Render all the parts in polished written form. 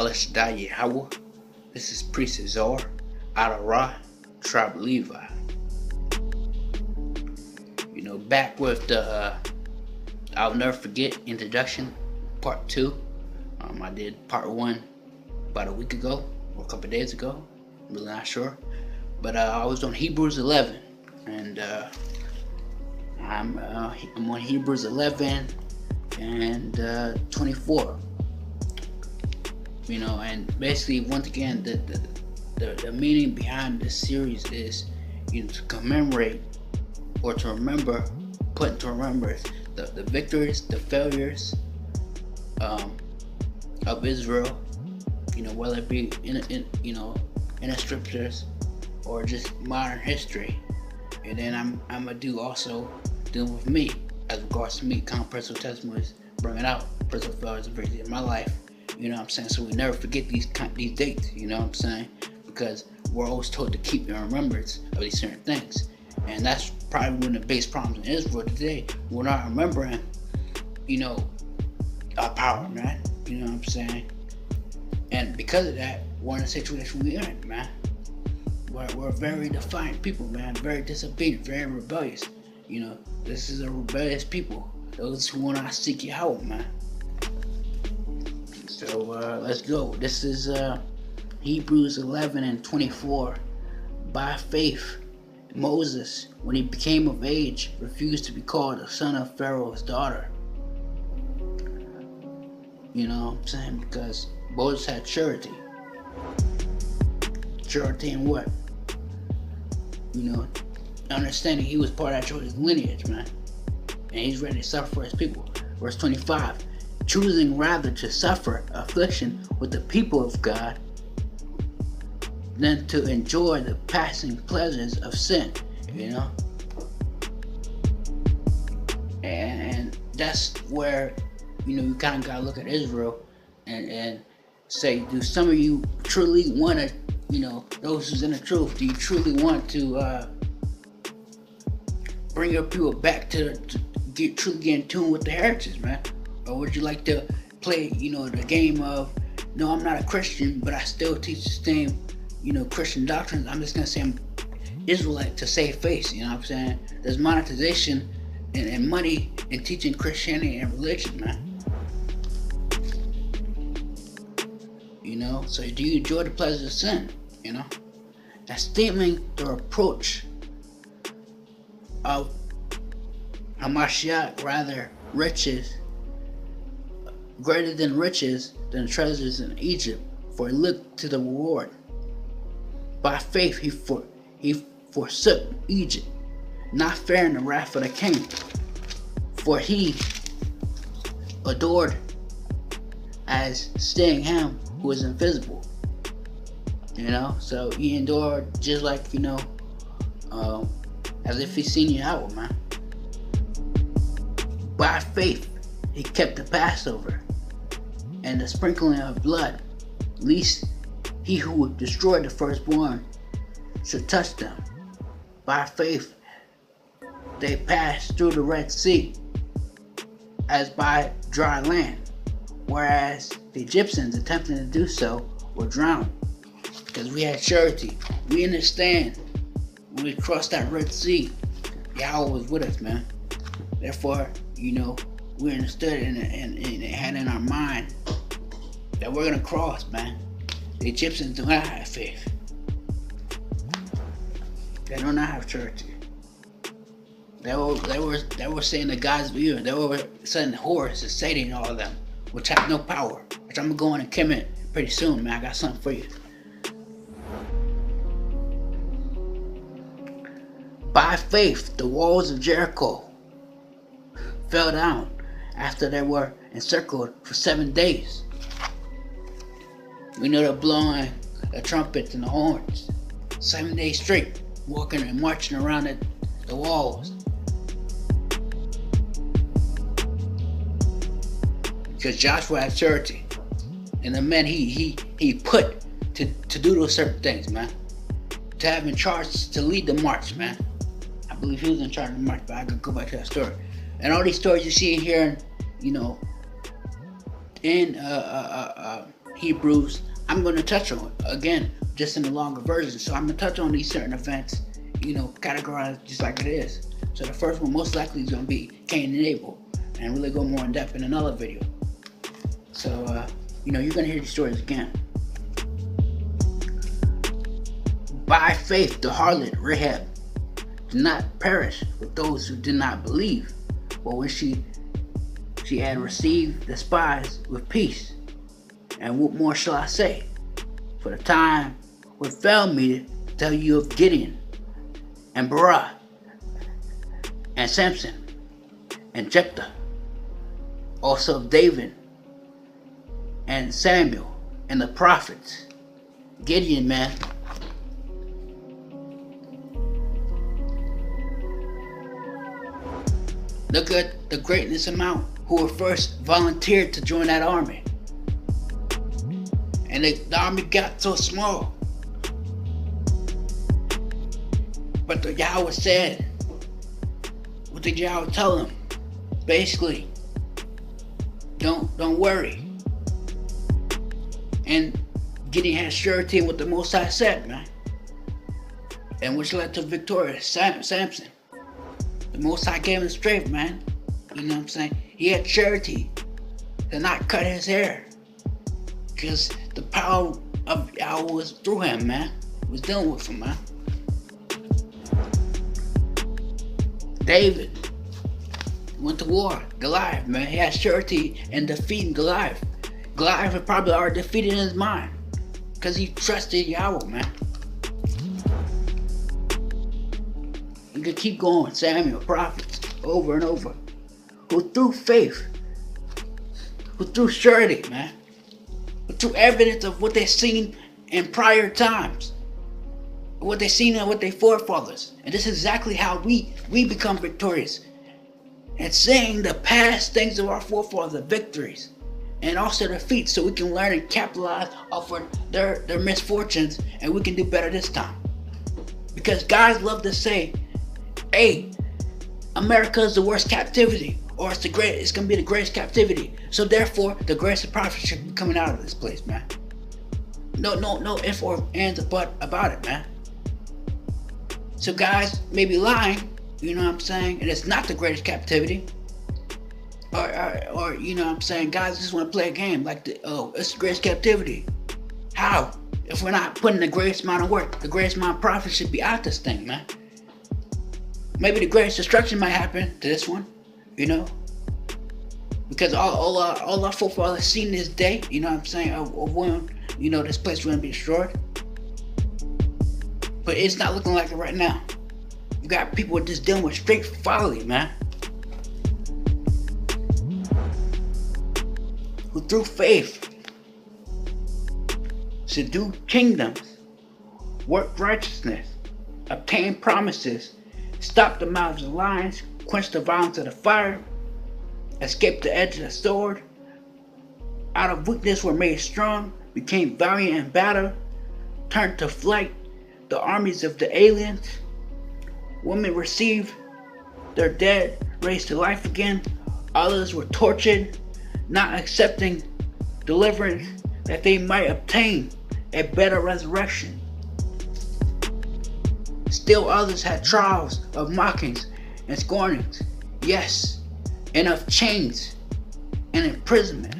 Allah Shaddai Yahweh. This is Priest Yazar, Ahdarath, Tribe Levi. Back with the I'll Never Forget introduction, part 2. I did part 1 about a week ago, or a couple days ago. I'm really not sure. But I was on Hebrews 11, and I'm on Hebrews 11 and 24. And basically, once again, the meaning behind this series is, to commemorate or to remember, put into remembrance the victories, the failures of Israel. Whether it be in the scriptures or just modern history. And then I'm gonna do also dealing with me as regards to me, common personal testimonies, bringing out personal failures and victories in my life. So we never forget these dates. Because we're always told to keep in remembrance of these certain things, and that's probably one of the biggest problems in Israel today. We're not remembering, our power, man. And because of that, we're in the situation we're in, man. We're very defiant people, man. Very disobedient, very rebellious. This is a rebellious people. Those who will not seek your help, man. So let's go. This is Hebrews 11 and 24. By faith, Moses, when he became of age, refused to be called the son of Pharaoh's daughter. Because Moses had charity. Charity in what? Understanding he was part of that chosen lineage, man. And he's ready to suffer for his people. Verse 25. Choosing rather to suffer affliction with the people of God than to enjoy the passing pleasures of sin, And that's where, you kind of got to look at Israel and say, do some of you truly want to, those who's in the truth, do you truly want to bring your people back to truly get in tune with the heritage, man? Or would you like to play, the game of, no, I'm not a Christian, but I still teach the same, Christian doctrines. I'm just going to say I'm Israelite to save face, There's monetization and money in teaching Christianity and religion, man. So do you enjoy the pleasures of sin, Esteeming the reproach of Hamashiach, rather riches, greater than riches, than treasures in Egypt, for he looked to the reward. By faith he forsook Egypt, not fearing the wrath of the king, for he adored as seeing him who is invisible. So he endured just like, as if he seen you out, man. By faith he kept the Passover and the sprinkling of blood, lest he who would destroy the firstborn should touch them. By faith they passed through the Red Sea as by dry land, whereas the Egyptians attempting to do so were drowned. Because we had charity. We understand when we crossed that Red Sea, Yahweh was with us, man. Therefore, we understood and had in our mind that we're gonna cross, man. The Egyptians do not have faith. They do not have charity. They were saying the gods of you. They were saying Horus and Satan and all of them, which have no power. Which I'm gonna go in and commit pretty soon, man. I got something for you. By faith, the walls of Jericho fell down after they were encircled for 7 days. We know they're blowing the trumpets and the horns 7 days straight, walking and marching around the walls. Because Joshua had charity, and the men he put to do those certain things, man. To have in charge to lead the march, man. I believe he was in charge of the march, but I could go back to that story. And all these stories you see here, in Hebrews. I'm going to touch on again, just in the longer version. So I'm going to touch on these certain events, categorized just like it is. So the first one most likely is going to be Cain and Abel, and really go more in depth in another video. So, you're going to hear these stories again. By faith, the harlot Rahab did not perish with those who did not believe, but when she had received the spies with peace. And what more shall I say? For the time would fail me to tell you of Gideon, and Barak, and Samson, and Jephthah, also of David, and Samuel, and the prophets. Gideon, man. Look at the greatness amount who were first volunteered to join that army. And the army got so small. But the Yahweh said, what did Yahweh tell him? Basically, don't worry. And Gideon had surety in what the Most High said, man. And which led to victorious Samson. The Most High gave him strength, man. You know what I'm saying? He had surety to not cut his hair. Because the power of Yahweh was through him, man. Was dealing with him, man. David went to war. Goliath, man. He had surety in defeating Goliath. Goliath had probably already defeated in his mind. Because he trusted Yahweh, man. You could keep going. Samuel, prophets, over and over. Who through faith, who through surety, man. Who through evidence of what they've seen in prior times. What they've seen and what their forefathers. And this is exactly how we become victorious. And seeing the past things of our forefathers, the victories. And also defeats, so we can learn and capitalize off of their misfortunes, and we can do better this time. Because guys love to say, hey, America is the worst captivity, or it's gonna be the greatest captivity. So therefore, the greatest prophet should be coming out of this place, man. No if or ands or but about it, man. So guys may be lying, you know what I'm saying, and it's not the greatest captivity. Or you know what I'm saying, guys just want to play a game like it's the greatest captivity. How? If we're not putting the greatest amount of work, the greatest amount of profit should be out this thing, man. Maybe the greatest destruction might happen to this one, you know? Because all our forefathers seen this day, you know what I'm saying, of when, this place is going to be destroyed. But it's not looking like it right now. You got people just dealing with straight folly, man. Who through faith subdue kingdoms, work righteousness, obtain promises, stop the mouths of lions, quench the violence of the fire, escape the edge of the sword, out of weakness were made strong, became valiant in battle, turned to flight the armies of the aliens. Women received their dead raised to life again. Others were tortured, not accepting deliverance that they might obtain a better resurrection. Still others had trials of mockings and scornings, yes, and of chains and imprisonment.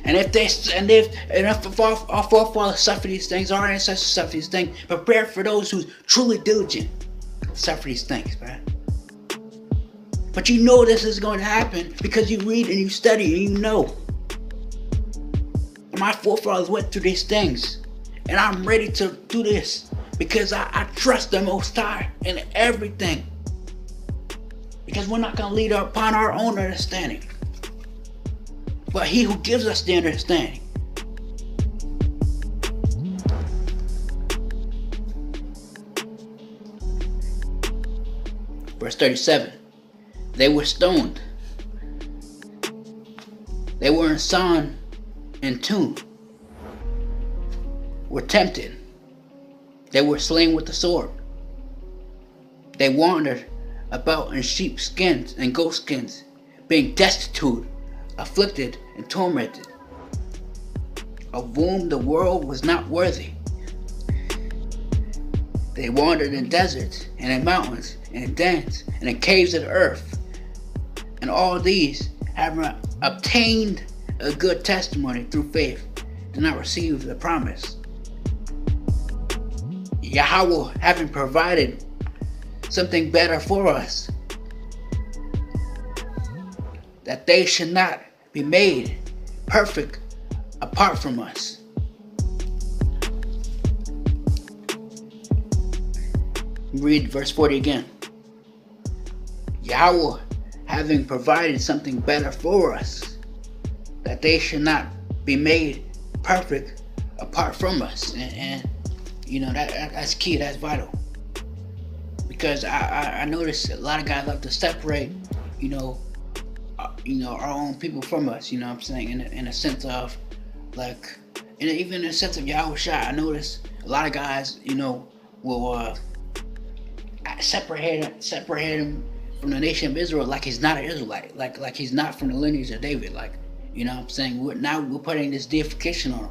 And if our forefathers suffer these things, our ancestors suffer these things, prepare for those who's truly diligent suffer these things, man. But you know this is going to happen because you read and you study and you know. My forefathers went through these things, and I'm ready to do this because I trust the Most High in everything. Because we're not going to lead upon our own understanding, but He who gives us the understanding. Verse 37. They were stoned. They were sawn in two. Were tempted. They were slain with the sword. They wandered about in sheep skins and goat skins, being destitute, afflicted, and tormented, of whom the world was not worthy. They wandered in deserts, and in mountains, and in dens, and in caves of the earth. And all these, having obtained a good testimony through faith, did not receive the promise. Yahweh having provided something better for us, that they should not be made perfect apart from us. Read verse 40 again. Yahweh having provided something better for us, that they should not be made perfect apart from us. And you know, that's key, that's vital. Because I notice a lot of guys love to separate, our own people from us, you know what I'm saying? In a sense of, like, even in a sense of Yahweh Shai, I notice a lot of guys, will separate him from the nation of Israel like he's not an Israelite, like he's not from the lineage of David, like, you know what I'm saying? We're putting this deification on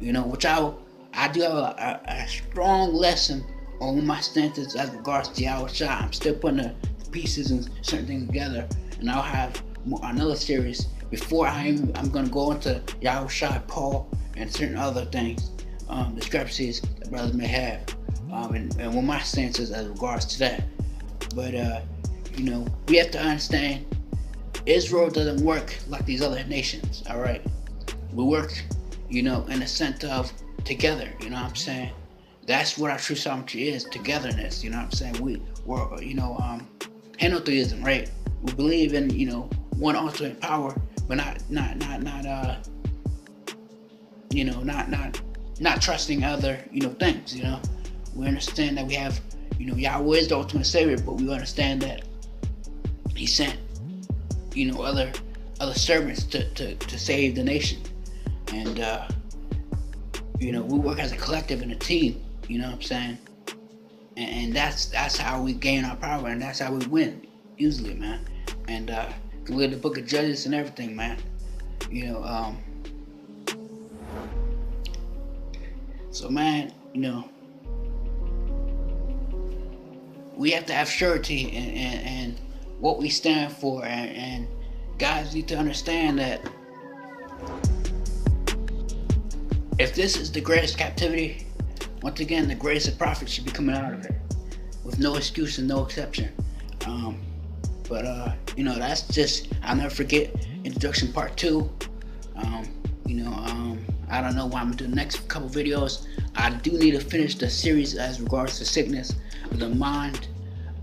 him, which I do have a strong lesson on my stances as regards to Yahweh Shai. I'm still putting the pieces and certain things together, and I'll have another series before I'm going to go into Yahweh Shai, Paul, and certain other things, discrepancies that brothers may have, and what my stance is as regards to that. But we have to understand Israel doesn't work like these other nations. All right, we work, in a sense of together. You know what I'm saying? That's what our true sovereignty is: togetherness. You know what I'm saying? We're henotheism, right? We believe in one ultimate power, but not trusting other things. We understand that we have Yahweh is the ultimate savior, but we understand that He sent other servants to save the nation, and we work as a collective and a team. You know what I'm saying? And that's how we gain our power, and that's how we win usually, man. And we read the book of Judges and everything, man. So, man, we have to have surety and what we stand for, and guys need to understand that if this is the greatest captivity, once again, the greatest profit should be coming out of it, with no excuse and no exception. But that's just, I'll never forget introduction part 2. I don't know why I'm gonna do the next couple videos. I do need to finish the series as regards to sickness of the mind,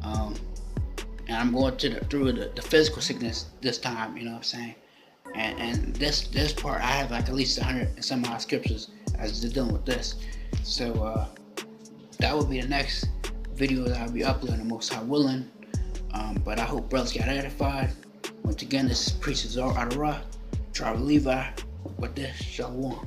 and I'm going through the physical sickness this time. You know what I'm saying? And this part, I have like at least 100 and some odd scriptures as to dealing with this. So that will be the next video that I'll be uploading, most high willing. But I hope brothers got edified. Once again, this is Priest Yazar Ahdarath, tribe of Levi, with this Shalom.